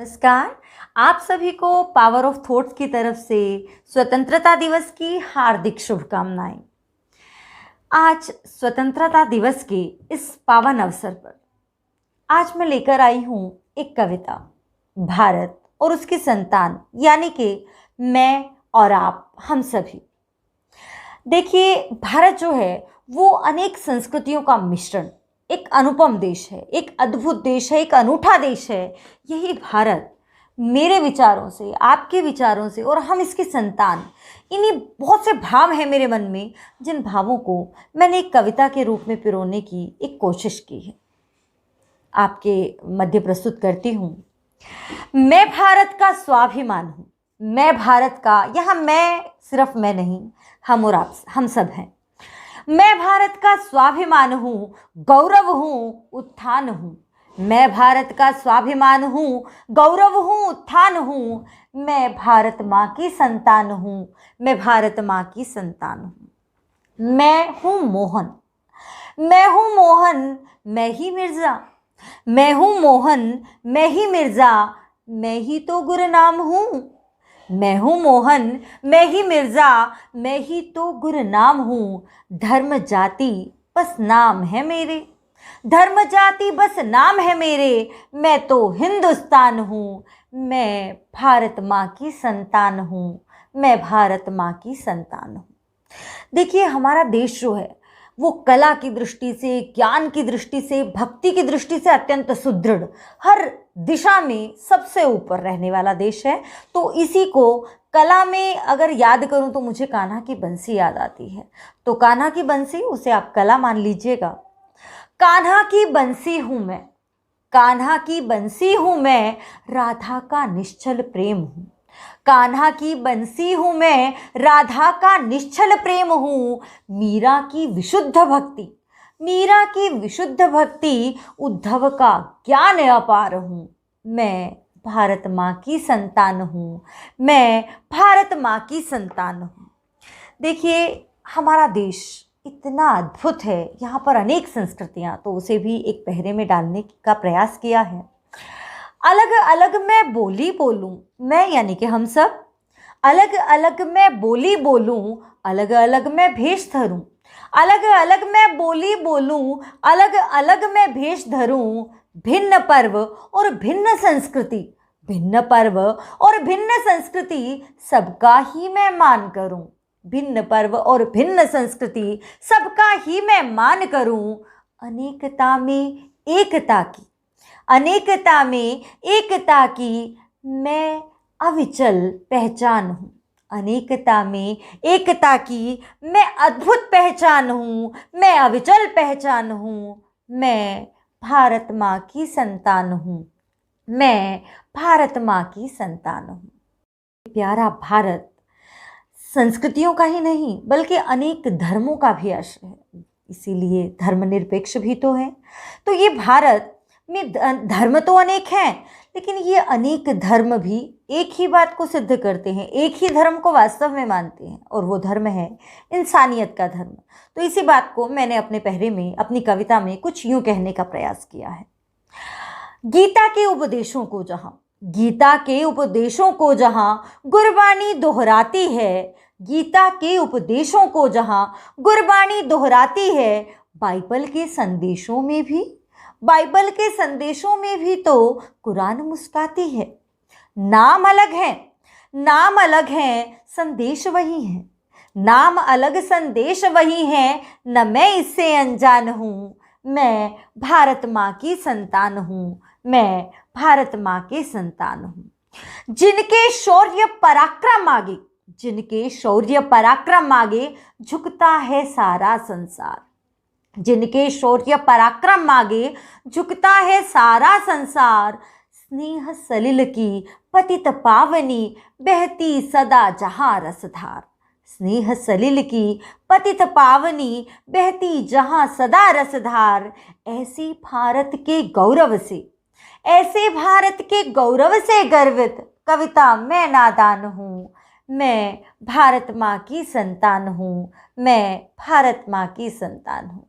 नमस्कार। आप सभी को पावर ऑफ थॉट्स की तरफ से स्वतंत्रता दिवस की हार्दिक शुभकामनाएं। आज स्वतंत्रता दिवस के इस पावन अवसर पर आज मैं लेकर आई हूं एक कविता, भारत और उसकी संतान यानी कि मैं और आप, हम सभी। देखिए, भारत जो है वो अनेक संस्कृतियों का मिश्रण, एक अनुपम देश है, एक अद्भुत देश है, एक अनूठा देश है। यही भारत मेरे विचारों से, आपके विचारों से और हम इसकी संतान, इन्हीं बहुत से भाव हैं मेरे मन में, जिन भावों को मैंने एक कविता के रूप में पिरोने की एक कोशिश की है। आपके मध्य प्रस्तुत करती हूँ। मैं भारत का स्वाभिमान हूँ। मैं भारत का, यहाँ मैं सिर्फ मैं नहीं, हम और आप, हम सब हैं। मैं भारत का स्वाभिमान हूँ, गौरव हूँ, उत्थान हूँ। मैं भारत का स्वाभिमान हूँ, गौरव हूँ, उत्थान हूँ। मैं भारत माँ की संतान हूँ। मैं भारत माँ की संतान हूँ। मैं हूँ मोहन। मैं हूँ मोहन, मैं ही मिर्जा। मैं हूँ मोहन, मैं ही मिर्जा। मैं ही तो गुरनाम हूँ। मैं हूँ मोहन, मैं ही मिर्जा। मैं ही तो गुरनाम हूँ। धर्म जाति बस नाम है मेरे। धर्म जाति बस नाम है मेरे। मैं तो हिंदुस्तान हूँ। मैं भारत माँ की संतान हूँ। मैं भारत माँ की संतान हूँ। देखिए, हमारा देश जो है वो कला की दृष्टि से, ज्ञान की दृष्टि से, भक्ति की दृष्टि से अत्यंत सुदृढ़, हर दिशा में सबसे ऊपर रहने वाला देश है। तो इसी को कला में अगर याद करूं तो मुझे कान्हा की बंसी याद आती है। तो कान्हा की बंसी, उसे आप कला मान लीजिएगा। कान्हा की बंसी हूं मैं, कान्हा की बंसी हूं मैं, राधा का निश्चल प्रेम हूं। कान्हा की बंसी हूं मैं, राधा का निश्चल प्रेम हूं। मीरा की विशुद्ध भक्ति, मीरा की विशुद्ध भक्ति, उद्धव का ज्ञान अपार हूं। मैं भारत माँ की संतान हूं। मैं भारत माँ की संतान हूं। देखिए, हमारा देश इतना अद्भुत है, यहाँ पर अनेक संस्कृतियाँ, तो उसे भी एक पहरे में डालने का प्रयास किया है। अलग अलग मैं बोली बोलूं, मैं यानी कि हम सब। अलग अलग मैं बोली बोलूं, अलग अलग मैं भेष धरूं। अलग अलग मैं बोली बोलूं, अलग अलग मैं भेष धरूं। भिन्न पर्व और भिन्न संस्कृति, भिन्न पर्व और भिन्न संस्कृति, सबका ही मैं मान करूं। भिन्न पर्व और भिन्न संस्कृति, सबका ही मैं मान करूं। अनेकता में एकता की, अनेकता में एकता की मैं अविचल पहचान हूँ। अनेकता में एकता की मैं अद्भुत पहचान हूँ। मैं अविचल पहचान हूँ। मैं भारत माँ की संतान हूँ। मैं भारत माँ की संतान हूँ। प्यारा भारत संस्कृतियों का ही नहीं बल्कि अनेक धर्मों का भी आश्रय है, इसीलिए धर्मनिरपेक्ष भी तो है। तो ये भारत में धर्म तो अनेक हैं, लेकिन ये अनेक धर्म भी एक ही बात को सिद्ध करते हैं, एक ही धर्म को वास्तव में मानते हैं, और वो धर्म है इंसानियत का धर्म। तो इसी बात को मैंने अपने पहरे में, अपनी कविता में कुछ यूं कहने का प्रयास किया है। गीता के उपदेशों को जहां, गीता के उपदेशों को जहां गुरबानी दोहराती है, गीता के उपदेशों को जहां गुरबानी दोहराती है, बाइबल के संदेशों में भी, बाइबल के संदेशों में भी तो कुरान मुस्काती है। नाम अलग है, नाम अलग है, संदेश वही है। नाम अलग, संदेश वही है, न मैं इससे अनजान हूँ। मैं भारत माँ की संतान हूँ। मैं भारत माँ की संतान हूँ। जिनके शौर्य पराक्रम आगे, जिनके शौर्य पराक्रम आगे झुकता है सारा संसार। जिनके शौर्य पराक्रम आगे झुकता है सारा संसार। स्नेह सलिल की पतित पावनी, बहती सदा जहां रसधार। स्नेह सलिल की पतित पावनी, बहती जहां सदा रसधार। ऐसे भारत के गौरव से, ऐसे भारत के गौरव से गर्वित कविता मैं नादान हूँ। मैं भारत माँ की संतान हूँ। मैं भारत माँ की संतान हूँ।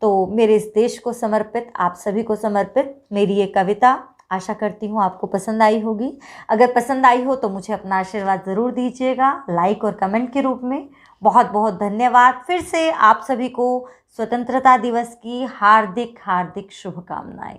तो मेरे इस देश को समर्पित, आप सभी को समर्पित मेरी ये कविता आशा करती हूँ आपको पसंद आई होगी। अगर पसंद आई हो तो मुझे अपना आशीर्वाद ज़रूर दीजिएगा, लाइक और कमेंट के रूप में। बहुत बहुत धन्यवाद। फिर से आप सभी को स्वतंत्रता दिवस की हार्दिक हार्दिक शुभकामनाएं।